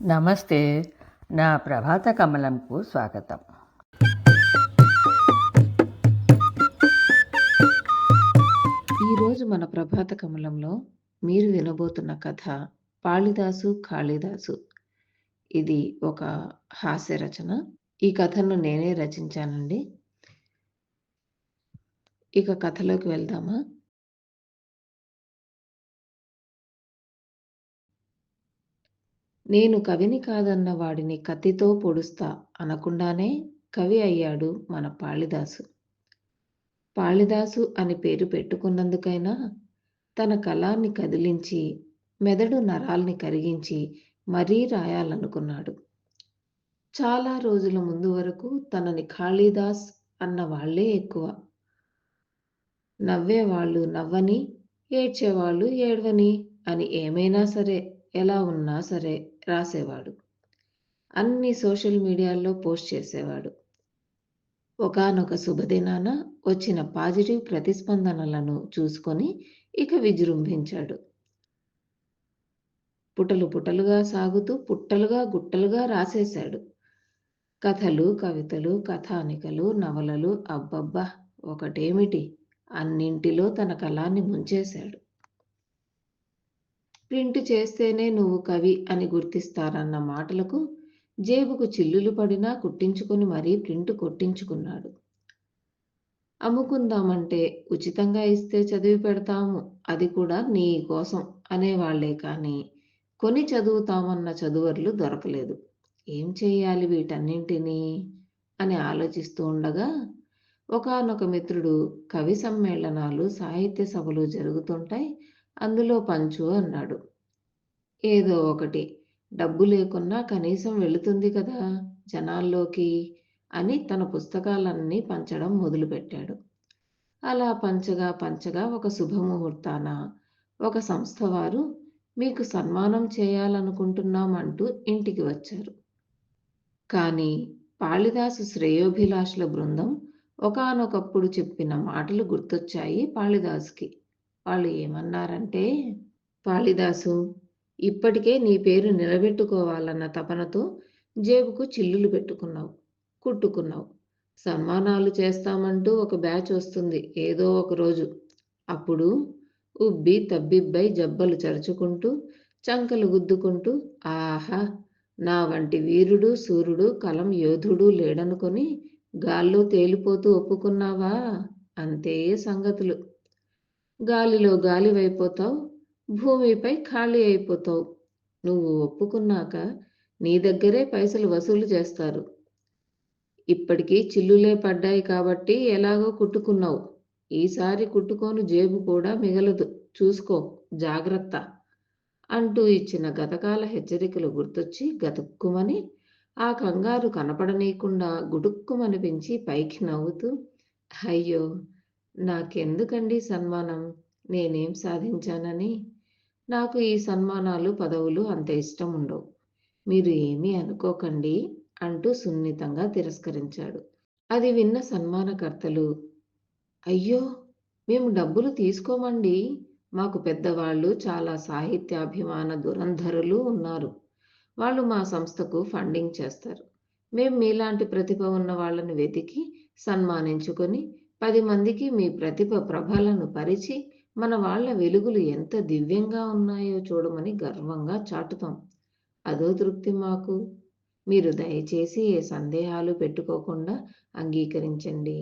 నమస్తే. నా ప్రభాత కమలంకు స్వాగతం. ఈరోజు మన ప్రభాత కమలంలో మీరు వినబోతున్న కథ 'పాళిదాసు కాళిదాసు'. ఇది ఒక హాస్య రచన. ఈ కథను నేనే రచించానండి. ఇక కథలోకి వెళ్దామా? నేను కవిని కాదన్న వాడిని కత్తితో పొడుస్తా అనకుండానే కవి అయ్యాడు మన పాళిదాసు. పాళిదాసు అని పేరు పెట్టుకున్నందుకైనా తన కలాన్ని కదిలించి, మెదడు నరాల్ని కరిగించి మరీ రాయాలనుకున్నాడు. చాలా రోజుల ముందు వరకు తనని కాళిదాస్ అన్న వాళ్ళే ఎక్కువ. నవ్వేవాళ్ళు నవ్వని, ఏడ్చేవాళ్ళు ఏడ్వని అని ఏమైనా సరే, ఎలా ఉన్నా సరే రాసేవాడు. అన్ని సోషల్ మీడియాల్లో పోస్ట్ చేసేవాడు. ఒకానొక శుభదినాన వచ్చిన పాజిటివ్ ప్రతిస్పందనలను చూసుకొని ఇక విజృంభించాడు. పుటలు పుటలుగా సాగుతూ పుట్టలుగా గుట్టలుగా రాసేశాడు. కథలు, కవితలు, కథానికలు, నవలలు అబ్బబ్బా! ఒకటేమిటి, అన్నింటిలో తన కలాన్ని ముంచేశాడు. ప్రింట్ చేస్తేనే నువ్వు కవి అని గుర్తిస్తారన్న మాటలకు జేబుకు చిల్లులు పడినా కుట్టించుకొని మరీ ప్రింట్ కొట్టించుకున్నాడు. అమ్ముకుందామంటే ఉచితంగా ఇస్తే చదివి పెడతాము, అది కూడా నీ కోసం అనేవాళ్లే కానీ కొని చదువుతామన్న చదువర్లు దొరకలేదు. ఏం చెయ్యాలి వీటన్నింటినీ అని ఆలోచిస్తూ ఉండగా ఒకానొక మిత్రుడు కవి సమ్మేళనాలు, సాహిత్య సభలు జరుగుతుంటాయి, అందులో పంచు అన్నాడు. ఏదో ఒకటి, డబ్బు లేకున్నా కనీసం వెళుతుంది కదా జనాల్లోకి అని తన పుస్తకాలన్నీ పంచడం మొదలుపెట్టాడు. అలా పంచగా పంచగా ఒక శుభముహూర్తాన ఒక సంస్థ వారు మీకు సన్మానం చేయాలనుకుంటున్నాం అంటూ ఇంటికి వచ్చారు. కానీ పాళిదాసు శ్రేయోభిలాషుల బృందం ఒకానొకప్పుడు చెప్పిన మాటలు గుర్తొచ్చాయి పాళిదాసుకి. వాళ్ళు ఏమన్నారంటే, పాళిదాసు, ఇప్పటికే నీ పేరు నిలబెట్టుకోవాలన్న తపనతో జేబుకు చిల్లులు పెట్టుకున్నావు, కుట్టుకున్నావు. సన్మానాలు చేస్తామంటూ ఒక బ్యాచ్ వస్తుంది ఏదో ఒక రోజు. అప్పుడు ఉబ్బి తబ్బిబ్బై జబ్బలు చరుచుకుంటూ, చంకలు గుద్దుకుంటూ, ఆహా, నా వంటి వీరుడు సూర్యుడు కలం యోధుడు లేడనుకొని గాల్లో తేలిపోతూ ఒప్పుకున్నావా? అంతే సంగతులు. గాలిలో గాలివైపోతావు, భూమిపై ఖాళీ అయిపోతావు. నువ్వు ఒప్పుకున్నాక నీ దగ్గరే పైసలు వసూలు చేస్తారు. ఇప్పటికీ చిల్లులే పడ్డాయి కాబట్టి ఎలాగో కుట్టుకున్నావు. ఈసారి కుట్టుకోను జేబు కూడా మిగలదు, చూసుకో, జాగ్రత్త అంటూ ఇచ్చిన గతకాల హెచ్చరికలు గుర్తొచ్చి గతుక్కుమని ఆ కంగారు కనపడనీయకుండా గుడుక్కుమనిపించి పైకి నవ్వుతూ, అయ్యో, నాకెందుకండి సన్మానం, నేనేం సాధించానని? నాకు ఈ సన్మానాలు పదవులు అంత ఇష్టం ఉండవు, మీరు ఏమీ అనుకోకండి అంటూ సున్నితంగా తిరస్కరించాడు. అది విన్న సన్మానకర్తలు, అయ్యో, మేము డబ్బులు తీసుకోమండి, మాకు పెద్దవాళ్ళు చాలా సాహిత్యాభిమాన దురంధరులు ఉన్నారు, వాళ్ళు మా సంస్థకు ఫండింగ్ చేస్తారు. మేము మీలాంటి ప్రతిభ ఉన్న వాళ్ళని వెతికి సన్మానించుకొని 10 మందికి మీ ప్రతిభ ప్రభలను పరిచి మన వాళ్ళ వెలుగులు ఎంత దివ్యంగా ఉన్నాయో చూడమని గర్వంగా చాటుతాం. అదో తృప్తి మాకు. మీరు దయచేసి ఏ సందేహాలు పెట్టుకోకుండా అంగీకరించండి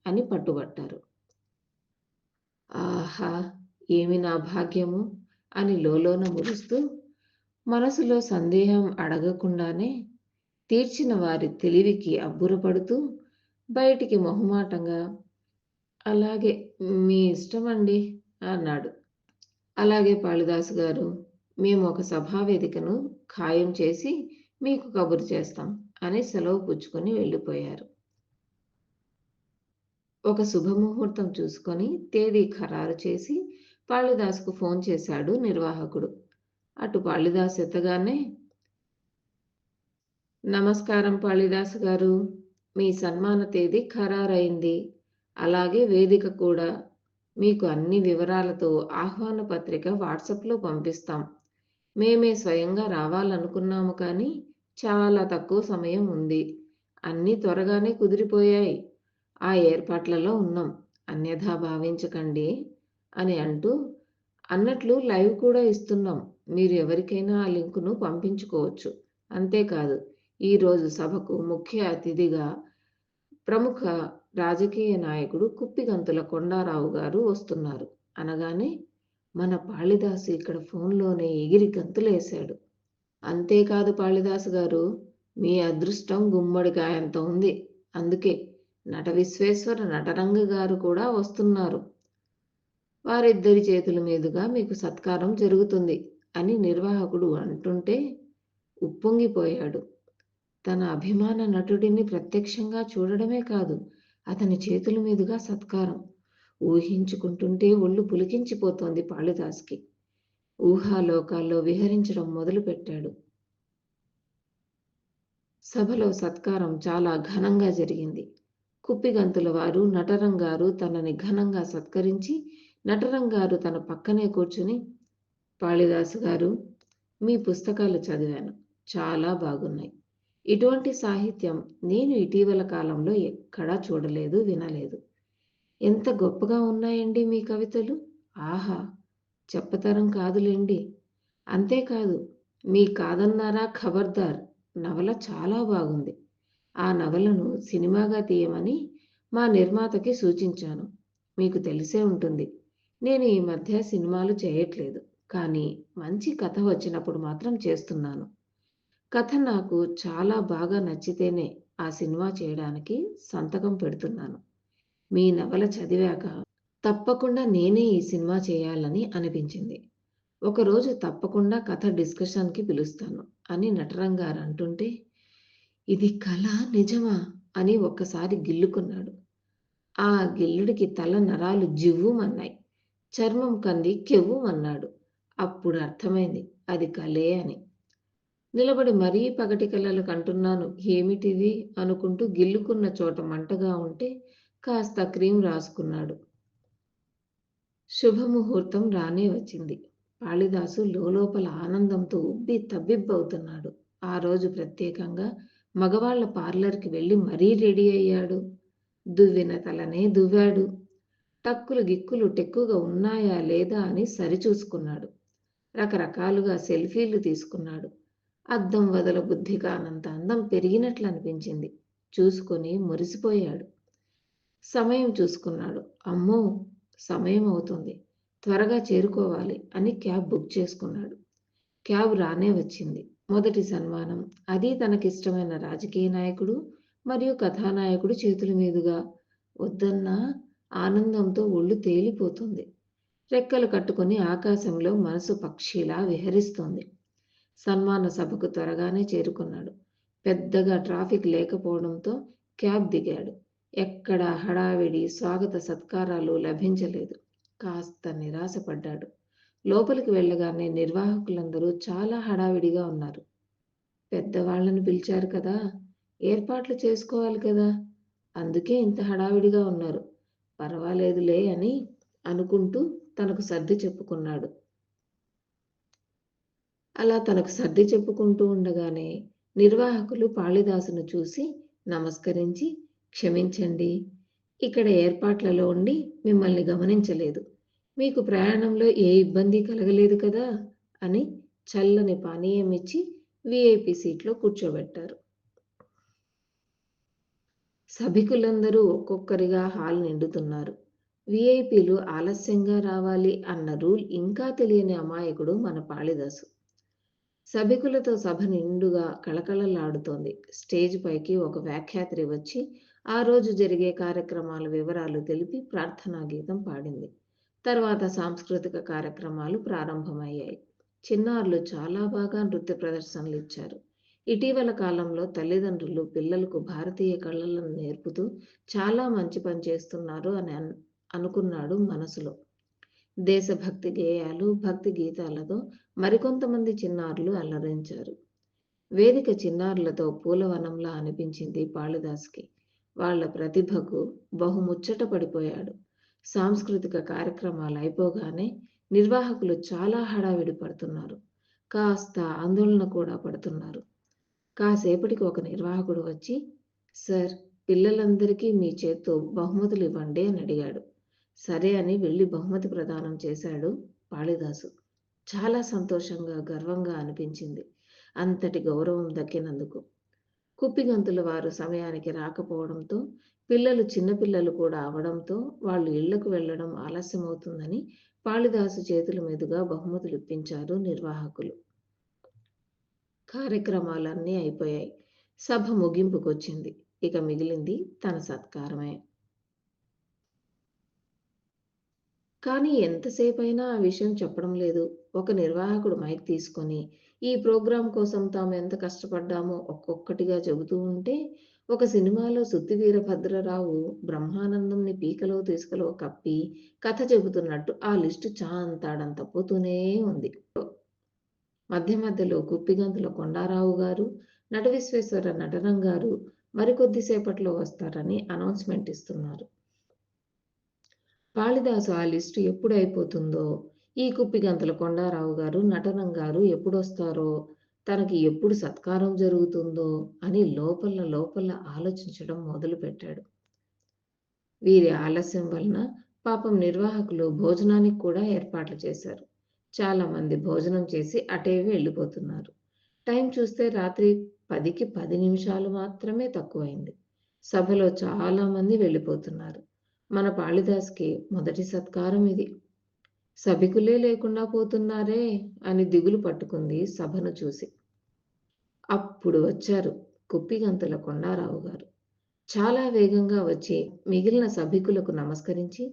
అని పట్టుబట్టారు. ఆహా, ఏమి నా భాగ్యము అని లోలోన మురుస్తూ, మనసులో సందేహం అడగకుండానే తీర్చిన వారి తెలివికి అబ్బురపడుతూ బయటికి మొహమాటంగా, అలాగే, మీ ఇష్టమండి అన్నాడు. అలాగే పాళిదాసు గారు, మేము ఒక సభావేదికను ఖాయం చేసి మీకు కబురు చేస్తాం అని సెలవు పుచ్చుకొని వెళ్ళిపోయారు. ఒక శుభముహూర్తం చూసుకొని తేదీ ఖరారు చేసి పాళిదాసుకు ఫోన్ చేశాడు నిర్వాహకుడు. అటు పాళిదాసు ఎత్తగానే, నమస్కారం పాళిదాసు గారు, మీ సన్మాన తేదీ ఖరారైంది, అలాగే వేదిక కూడా. మీకు అన్ని వివరాలతో ఆహ్వాన పత్రిక వాట్సాప్లో పంపిస్తాం. మేమే స్వయంగా రావాలనుకున్నాము కానీ చాలా తక్కువ సమయం ఉంది. అన్నీ త్వరగానే కుదిరిపోయాయి. ఆ ఏర్పాట్లలో ఉన్నాం. అన్యథా భావించకండి అని అన్నట్లు లైవ్ కూడా ఇస్తున్నాం. మీరు ఎవరికైనా ఆ లింకును పంపించుకోవచ్చు. అంతేకాదు, ఈరోజు సభకు ముఖ్య అతిథిగా ప్రముఖ రాజకీయ నాయకుడు కుప్పిగంతుల కొండారావు గారు వస్తున్నారు అనగానే మన పాళిదాసు ఇక్కడ ఫోన్లోనే ఎగిరి గంతులేశాడు. అంతేకాదు పాళిదాసు గారు, మీ అదృష్టం గుమ్మడికాయంత ఉంది. అందుకే నట విశ్వేశ్వర నటరంగ గారు కూడా వస్తున్నారు. వారిద్దరి చేతుల మీదుగా మీకు సత్కారం జరుగుతుంది అని నిర్వాహకుడు అంటుంటే ఉప్పొంగిపోయాడు. తన అభిమాన నటుడిని ప్రత్యక్షంగా చూడడమే కాదు, అతని చేతుల మీదుగా సత్కారం ఊహించుకుంటుంటే ఒళ్ళు పులికించిపోతోంది పాళిదాస్కి. ఊహాలోకాల్లో విహరించడం మొదలుపెట్టాడు. సభలో సత్కారం చాలా ఘనంగా జరిగింది. కుప్పిగంతుల వారు నటరంగారు తనని ఘనంగా సత్కరించి, నటరంగారు తన పక్కనే కూర్చుని, పాళిదాసు గారు, మీ పుస్తకాలు చదివాను. చాలా బాగున్నాయి. ఇటువంటి సాహిత్యం నేను ఇటీవల కాలంలో ఎక్కడా చూడలేదు, వినలేదు. ఎంత గొప్పగా ఉన్నాయండి మీ కవితలు. ఆహా! చెప్పతరం కాదులేండి. అంతేకాదు, మీ కాదన్నారా ఖబర్దార్ నవల చాలా బాగుంది. ఆ నవలను సినిమాగా తీయమని మా నిర్మాతకి సూచించాను. మీకు తెలిసే ఉంటుంది, నేను ఈ మధ్య సినిమాలు చేయట్లేదు. కానీ మంచి కథ వచ్చినప్పుడు మాత్రం చేస్తున్నాను. కథ నాకు చాలా బాగా నచ్చితేనే ఆ సినిమా చేయడానికి సంతకం పెడుతున్నాను. మీ నవల చదివాక తప్పకుండా నేనే ఈ సినిమా చేయాలని అనిపించింది. ఒకరోజు తప్పకుండా కథ డిస్కషన్‌కి పిలుస్తాను అని నటరంగారు అంటుంటే, ఇది కలా? నిజమా? అని ఒక్కసారి గిల్లుకున్నాడు. ఆ గిల్లుడికి తల నరాలు జివ్వుమన్నాయి. చర్మం కంది కెవ్వుమన్నాడు. అప్పుడు అర్థమైంది అది కలే అని. నిలబడి మరీ పగటి కలలు కంటున్నాను ఏమిటిది అనుకుంటూ గిల్లుకున్న చోట మంటగా ఉంటే కాస్త క్రీమ్ రాసుకున్నాడు. శుభముహూర్తం రానే వచ్చింది. కాళిదాసు లోలోపల ఆనందంతో ఉబ్బి తబ్బిబ్బవుతున్నాడు. ఆ రోజు ప్రత్యేకంగా మగవాళ్ల పార్లర్‌కి వెళ్లి మరీ రెడీ అయ్యాడు. దువ్విన తలనే దువ్వాడు. టక్కులు గిక్కులు టెక్కుగా ఉన్నాయా లేదా అని సరిచూసుకున్నాడు. రకరకాలుగా సెల్ఫీలు తీసుకున్నాడు. అద్దం వదల బుద్ధి కానంత అందం పెరిగినట్లనిపించింది. చూసుకొని మురిసిపోయాడు. సమయం చూసుకున్నాడు. అమ్మో! సమయం అవుతుంది. త్వరగా చేరుకోవాలి అని క్యాబ్ బుక్ చేసుకున్నాడు. క్యాబ్ రానే వచ్చింది. మొదటి సన్మానం, అది తనకిష్టమైన రాజకీయ నాయకుడు మరియు కథానాయకుడు చేతుల మీదుగా. వద్దన్నా ఆనందంతో ఒళ్ళు తేలిపోతుంది. రెక్కలు కట్టుకొని ఆకాశంలో మనసు పక్షిలా విహరిస్తోంది. సన్మాన సభకు త్వరగానే చేరుకున్నాడు. పెద్దగా ట్రాఫిక్ లేకపోవడంతో క్యాబ్ దిగాడు. ఎక్కడా హడావిడి, స్వాగత సత్కారాలు లభించలేదు. కాస్త నిరాశపడ్డాడు. లోపలికి వెళ్ళగానే నిర్వాహకులందరూ చాలా హడావిడిగా ఉన్నారు. పెద్దవాళ్లను పిలిచారు కదా, ఏర్పాట్లు చేసుకోవాలి కదా, అందుకే ఇంత హడావిడిగా ఉన్నారు. పర్వాలేదులే అని అనుకుంటూ తనకు సర్ది చెప్పుకున్నాడు. అలా తనకు సర్ది చెప్పుకుంటూ ఉండగానే నిర్వాహకులు కాళిదాసును చూసి నమస్కరించి, క్షమించండి, ఇక్కడ ఏర్పాట్లలో ఉండి మిమ్మల్ని గమనించలేదు. మీకు ప్రయాణంలో ఏ ఇబ్బంది కలగలేదు కదా అని చల్లని పానీయం ఇచ్చి విఐపి సీట్లో కూర్చోబెట్టారు. సభికులందరూ ఒక్కొక్కరిగా హాల్ నిండుతున్నారు. విఐపీలు ఆలస్యంగా రావాలి అన్న రూల్ ఇంకా తెలియని అమాయకుడు మన కాళిదాసు. సభికులతో సభ నిండుగా కళకళలాడుతోంది. స్టేజ్ పైకి ఒక వ్యాఖ్యాత్రి వచ్చి ఆ రోజు జరిగే కార్యక్రమాల వివరాలు తెలిపి ప్రార్థనా గీతం పాడింది. తర్వాత సాంస్కృతిక కార్యక్రమాలు ప్రారంభమయ్యాయి. చిన్నారులు చాలా బాగా నృత్య ప్రదర్శనలు ఇచ్చారు. ఇటీవల కాలంలో తల్లిదండ్రులు పిల్లలకు భారతీయ కళలను నేర్పుతూ చాలా మంచి పని చేస్తున్నారు అని అనుకున్నాడు మనసులో. దేశభక్తి గేయాలు, భక్తి గీతాలతో మరికొంతమంది చిన్నారులు అలరించారు. వేదిక చిన్నారులతో పూలవనంలా అనిపించింది కాళిదాసుకి. వాళ్ల ప్రతిభకు బహుముచ్చట పడిపోయాడు. సాంస్కృతిక కార్యక్రమాలు అయిపోగానే నిర్వాహకులు చాలా హడావిడి పడుతున్నారు. కాస్త ఆందోళన కూడా పడుతున్నారు. కాసేపటికి ఒక నిర్వాహకుడు వచ్చి, "సార్, పిల్లలందరికీ మీ చేత్తో బహుమతులు ఇవ్వండి" అని అడిగాడు. సరే అని వెళ్లి బహుమతి ప్రదానం చేశాడు కాళిదాసు. చాలా సంతోషంగా, గర్వంగా అనిపించింది అంతటి గౌరవం దక్కినందుకు. కుప్పిగంతుల వారు సమయానికి రాకపోవడంతో, పిల్లలు చిన్నపిల్లలు కూడా అవడంతో వాళ్ళు ఇళ్లకు వెళ్లడం ఆలస్యమవుతుందని కాళిదాసు చేతుల మీదుగా బహుమతులిప్పించారు నిర్వాహకులు. కార్యక్రమాలన్నీ అయిపోయాయి. సభ ముగింపుకొచ్చింది. ఇక మిగిలింది తన సత్కారమే. కానీ ఎంతసేపైనా ఆ విషయం చెప్పడం లేదు. ఒక నిర్వాహకుడు మైక్ తీసుకొని, ఈ ప్రోగ్రాం కోసం తాము ఎంత కష్టపడ్డామో ఒక్కొక్కటిగా చెబుతూ ఉంటే, ఒక సినిమాలో సుత్తి వీరభద్రరావు బ్రహ్మానందంని పీకలో తీసుకలో కప్పి కథ చెబుతున్నట్టు ఆ లిస్టు చాంతాడంత పోతూనే ఉంది. మధ్య మధ్యలో కుప్పిగంతుల కొండారావు గారు, నటవిశ్వేశ్వర నటనం గారు మరికొద్దిసేపట్లో వస్తారని అనౌన్స్‌మెంట్ ఇస్తున్నారు. కాళిదాసు ఆ లిస్టు ఎప్పుడైపోతుందో, ఈ కుప్పిగంతుల కొండారావు గారు, నటనం గారు ఎప్పుడొస్తారో, తనకి ఎప్పుడు సత్కారం జరుగుతుందో అని లోపల లోపల ఆలోచించడం మొదలుపెట్టాడు. వీరి ఆలస్యం వలన పాపం నిర్వాహకులు భోజనానికి కూడా ఏర్పాట్లు చేశారు. చాలామంది భోజనం చేసి అటే వెళ్ళిపోతున్నారు. టైం చూస్తే రాత్రి 10కి 10 నిమిషాలు మాత్రమే తక్కువైంది. సభలో చాలామంది వెళ్ళిపోతున్నారు. మన కాళిదాస్‌కి మొదటి సత్కారం ఇది. సభికులే లేకుండా పోతున్నారే అని దిగులు పట్టుకుంది సభను చూసి. అప్పుడు వచ్చారు కుప్పిగంతుల కొండారావు గారు. చాలా వేగంగా వచ్చి మిగిలిన సభికులకు నమస్కరించి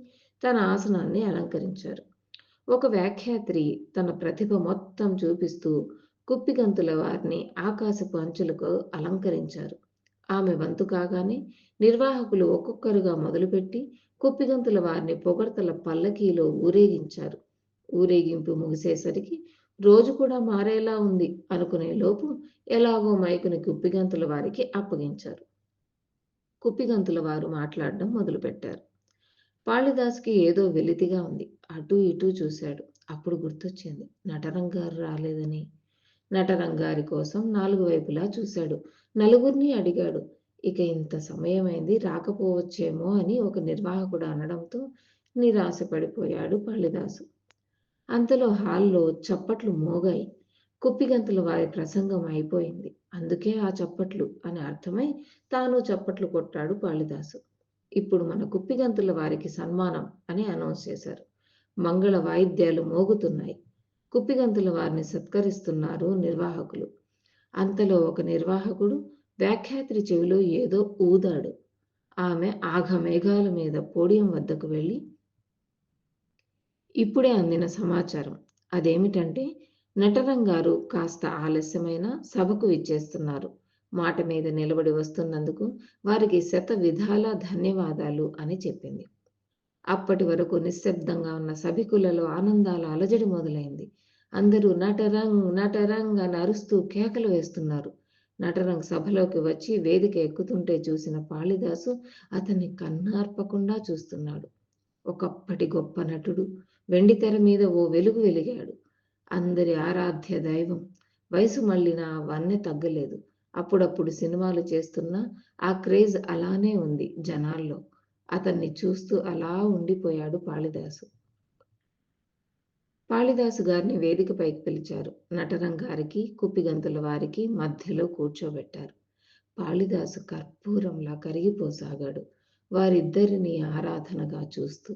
తన ఆసనాన్ని అలంకరించారు. ఒక వ్యాఖ్యాత్రి తన ప్రతిభ మొత్తం చూపిస్తూ కుప్పిగంతుల వారిని ఆకాశపు అంచులకు అలంకరించారు. ఆమె వంతు కాగానే నిర్వాహకులు ఒక్కొక్కరుగా మొదలుపెట్టి కుప్పిగంతుల వారిని పొగడ్తల పల్లకీలో ఊరేగించారు. ఊరేగింపు ముగిసేసరికి రోజు కూడా మారేలా ఉంది అనుకునే లోపు ఎలాగో మైకుని కుప్పిగంతుల వారికి అప్పగించారు. కుప్పిగంతుల వారు మాట్లాడడం మొదలుపెట్టారు. కాళిదాస్‌కి ఏదో వెలితిగా ఉంది. అటూ ఇటూ చూశాడు. అప్పుడు గుర్తొచ్చింది నటరంగారు రాలేదని. నటరంగారి కోసం 4 వైపులా చూశాడు. నలుగురిని అడిగాడు. ఇక ఇంత సమయమైంది రాకపోవచ్చేమో అని ఒక నిర్వాహకుడు అనడంతో నిరాశపడిపోయాడు కాళిదాసు. అంతలో హాల్‌లో చప్పట్లు మోగాయి. కుప్పిగంతుల వారి ప్రసంగం అయిపోయింది. అందుకే ఆ చప్పట్లు అని అర్థమై తాను చప్పట్లు కొట్టాడు కాళిదాసు. ఇప్పుడు మన కుప్పిగంతుల వారికి సన్మానం అని అనౌన్స్ చేశారు. మంగళ వాయిద్యాలు మోగుతున్నాయి. కుప్పిగంతుల వారిని సత్కరిస్తున్నారు నిర్వాహకులు. అంతలో ఒక నిర్వాహకుడు వ్యాఖ్యాత్రి చెవిలో ఏదో ఊదాడు. ఆమె ఆఘమేఘాల మీద పోడియం వద్దకు వెళ్ళి, ఇప్పుడే అందిన సమాచారం. అదేమిటంటే, నటరంగారు కాస్త ఆలస్యమైనా సభకు విచ్చేస్తున్నారు. మాట మీద నిలబడి వస్తున్నందుకు వారికి శతవిధాలా ధన్యవాదాలు అని చెప్పింది. అప్పటి వరకు నిశ్శబ్దంగా ఉన్న సభికులలో ఆనందాల అలజడి మొదలైంది. అందరూ నటరంగ్ నటరంగ్ అని అరుస్తూ కేకలు వేస్తున్నారు. నటరంగ్ సభలోకి వచ్చి వేదిక ఎక్కుతుంటే చూసిన కాళిదాసు అతన్ని కన్నార్పకుండా చూస్తున్నాడు. ఒకప్పటి గొప్ప నటుడు వెండితెర మీద ఓ వెలుగు వెలిగాడు. అందరి ఆరాధ్య దైవం. వయసు మళ్ళినా వన్నె తగ్గలేదు. అప్పుడప్పుడు సినిమాలు చేస్తున్నా ఆ క్రేజ్ అలానే ఉంది జనాల్లో. అతన్ని చూస్తూ అలా ఉండిపోయాడు కాళిదాసు. కాళిదాసు గారిని వేదికపైకి పిలిచారు. నటరంగారికి, కుప్పిగంతుల వారికి మధ్యలో కూర్చోబెట్టారు. కాళిదాసు కర్పూరంలా కరిగిపోసాగాడు. వారిద్దరినీ ఆరాధనగా చూస్తూ.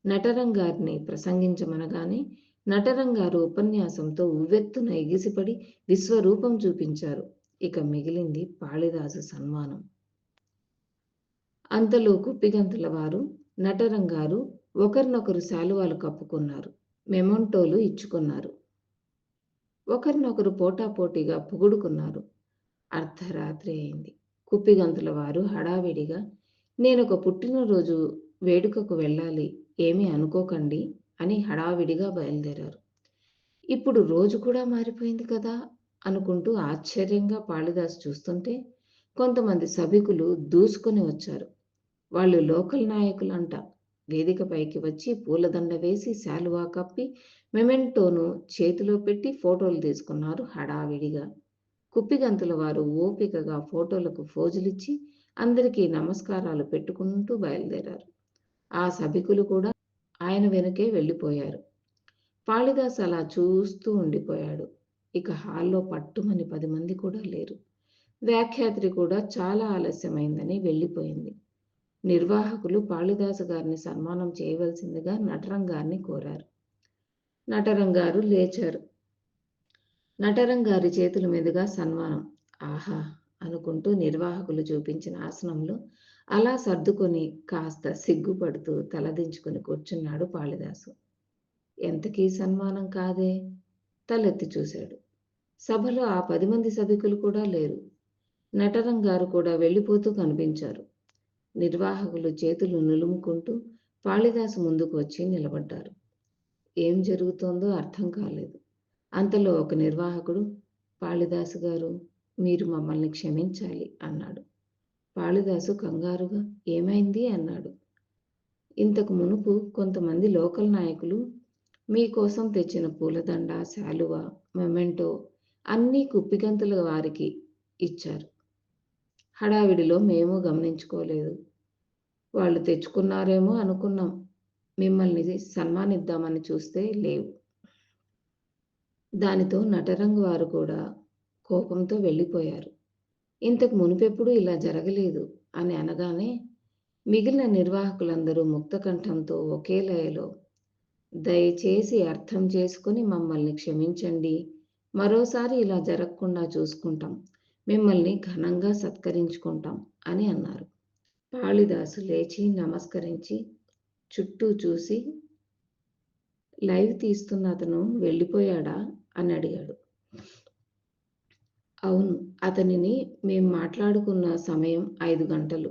నటరంగారిని ప్రసంగించమనగానే నటరంగారు ఉపన్యాసంతో ఉవ్వెత్తున ఎగిసిపడి విశ్వరూపం చూపించారు. ఇక మిగిలింది కాళిదాసు సన్మానం. అంతలో కుప్పిగంతుల వారు, నటరంగారు ఒకరినొకరు శాలువాలు కప్పుకున్నారు. మెమొంటోలు ఇచ్చుకున్నారు. ఒకరినొకరు పోటాపోటీగా పొగుడుకున్నారు. అర్ధరాత్రి అయింది. కుప్పిగంతుల వారు హడావిడిగా, నేనొక పుట్టినరోజు వేడుకకు వెళ్ళాలి, ఏమీ అనుకోకండి అని హడావిడిగా బయలుదేరారు. ఇప్పుడు రోజు కూడా మారిపోయింది కదా అనుకుంటూ ఆశ్చర్యంగా కాళిదాసు చూస్తుంటే కొంతమంది సభికులు దూసుకొని వచ్చారు. వాళ్ళు లోకల్ నాయకులంట. వేదికపైకి వచ్చి పూలదండ వేసి శాలువా కప్పి మెమెంటోను చేతిలో పెట్టి ఫోటోలు తీసుకున్నారు హడావిడిగా. కుప్పిగంతుల వారు ఓపికగా ఫోటోలకు ఫోజులిచ్చి అందరికీ నమస్కారాలు పెట్టుకుంటూ బయలుదేరారు. ఆ సభికులు కూడా ఆయన వెనుకే వెళ్ళిపోయారు. కాళిదాస్ అలా చూస్తూ ఉండిపోయాడు. ఇక హాల్లో పట్టుమని 10 మంది కూడా లేరు. వ్యాఖ్యాత్రి కూడా చాలా ఆలస్యమైందని వెళ్ళిపోయింది. నిర్వాహకులు కాళిదాసు గారిని సన్మానం చేయవలసిందిగా నటరంగారిని కోరారు. నటరంగారు లేచారు. నటరంగారి చేతుల మీదుగా సన్మానం. ఆహా అనుకుంటూ నిర్వాహకులు చూపించిన ఆసనంలో అలా సర్దుకొని కాస్త సిగ్గుపడుతూ తలదించుకుని కూర్చున్నాడు కాళిదాసు. ఎంతకీ సన్మానం కాదే. తలెత్తి చూశాడు. సభలో ఆ 10 మంది సభికులు కూడా లేరు. నటరంగారు కూడా వెళ్ళిపోతూ కనిపించారు. నిర్వాహకులు చేతులు నులుముకుంటూ కాళిదాసు ముందుకు వచ్చి నిలబడ్డారు. ఏం జరుగుతోందో అర్థం కాలేదు. అంతలో ఒక నిర్వాహకుడు, కాళిదాసు గారు, మీరు మమ్మల్ని క్షమించాలి అన్నాడు. కాళిదాసు కంగారుగా ఏమైంది అన్నాడు. ఇంతకు మునుపు కొంతమంది లోకల్ నాయకులు మీకోసం తెచ్చిన పూలదండ, శాలువా, మెమెంటో అన్నీ కుప్పిగంతుల వారికి ఇచ్చారు. హడావిడిలో మేము గమనించుకోలేదు. వాళ్ళు తెచ్చుకున్నారేమో అనుకున్నాం. మిమ్మల్ని సన్మానిద్దామని చూస్తే లేవు. దానితో నటరంగ వారు కూడా కోపంతో వెళ్ళిపోయారు. ఇంతకు మునుపెప్పుడు ఇలా జరగలేదు అని అనగానే మిగిలిన నిర్వాహకులందరూ ముక్తకంఠంతో ఒకే లయలో, దయచేసి అర్థం చేసుకుని మమ్మల్ని క్షమించండి, మరోసారి ఇలా జరగకుండా చూసుకుంటాం, మిమ్మల్ని ఘనంగా సత్కరించుకుంటాం అని అన్నారు. కాళిదాసు లేచి నమస్కరించి చుట్టూ చూసి, లైవ్ తీస్తున్న అతను వెళ్ళిపోయాడా అని అడిగాడు. అవును, అతనిని మేం మాట్లాడుకున్న సమయం 5 గంటలు.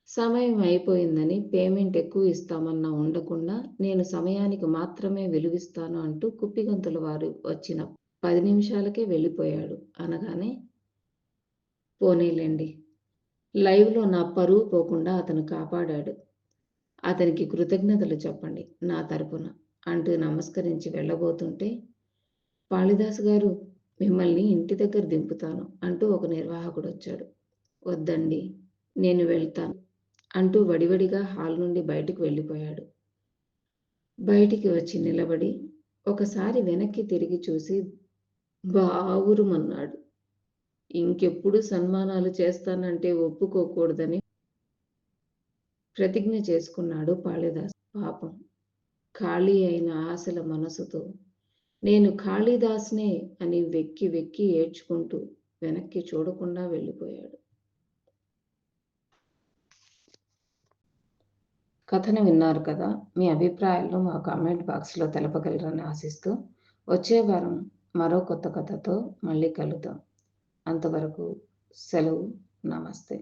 సమయం అయిపోయిందని పేమెంట్ ఎక్కువ ఇస్తామన్నా ఉండకుండా నేను సమయానికి మాత్రమే విలువిస్తాను అంటూ కుప్పిగంతుల వారు వచ్చిన 10 నిమిషాలకే వెళ్ళిపోయాడు అనగానే, పోనీలేండి, లైవ్లో నా పరువు పోకుండా అతను కాపాడాడు. అతనికి కృతజ్ఞతలు చెప్పండి నా తరపున అంటూ నమస్కరించి వెళ్ళబోతుంటే, కాళిదాసు గారు, మిమ్మల్ని ఇంటి దగ్గర దింపుతాను అంటూ ఒక నిర్వాహకుడు వచ్చాడు. వద్దండి, నేను వెళ్తాను అంటూ వడివడిగా హాల్ నుండి బయటకు వెళ్ళిపోయాడు. బయటికి వచ్చి నిలబడి ఒకసారి వెనక్కి తిరిగి చూసి బావురుమన్నాడు. ఇంకెప్పుడు సన్మానాలు చేస్తానంటే ఒప్పుకోకూడదని ప్రతిజ్ఞ చేసుకున్నాడు కాళిదాస్. పాపం, ఖాళీ అయిన ఆశల మనసుతో నేను కాళిదాస్నే అని వెక్కి వెక్కి ఏడ్చుకుంటూ వెనక్కి చూడకుండా వెళ్ళిపోయాడు. కథను విన్నారు కదా. మీ అభిప్రాయాలను మా కామెంట్ బాక్స్లో తెలపగలరని ఆశిస్తూ వచ్చే వారం మరో కొత్త కథతో మళ్ళీ కలుద్దాం. అంతవరకు సెలవు. నమస్తే.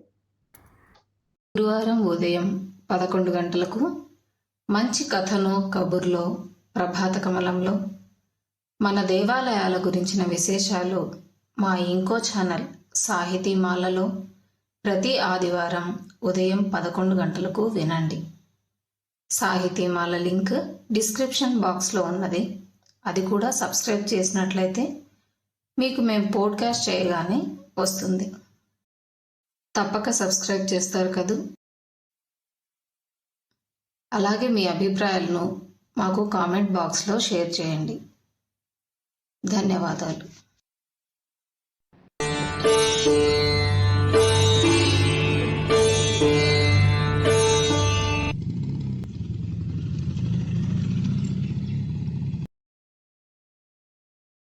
గురువారం ఉదయం 11 గంటలకు మంచి కథను కబుర్లో ప్రభాత కమలంలో మన దేవాలయాల గురించిన విశేషాలు మా ఇంకో ఛానల్ సాహితీమాలలో ప్రతి ఆదివారం ఉదయం 11 గంటలకు వినండి. సాహితీమాల లింక్ డిస్క్రిప్షన్ బాక్స్లో ఉన్నది. అది కూడా సబ్స్క్రైబ్ చేసినట్లయితే మీకు మేము పోడ్కాస్ట్ చేయగానే వస్తుంది. తప్పక సబ్స్క్రైబ్ చేస్తారు కదూ. అలాగే మీ అభిప్రాయాలను మాకు కామెంట్ బాక్స్లో షేర్ చేయండి. ధన్యవాదాలు.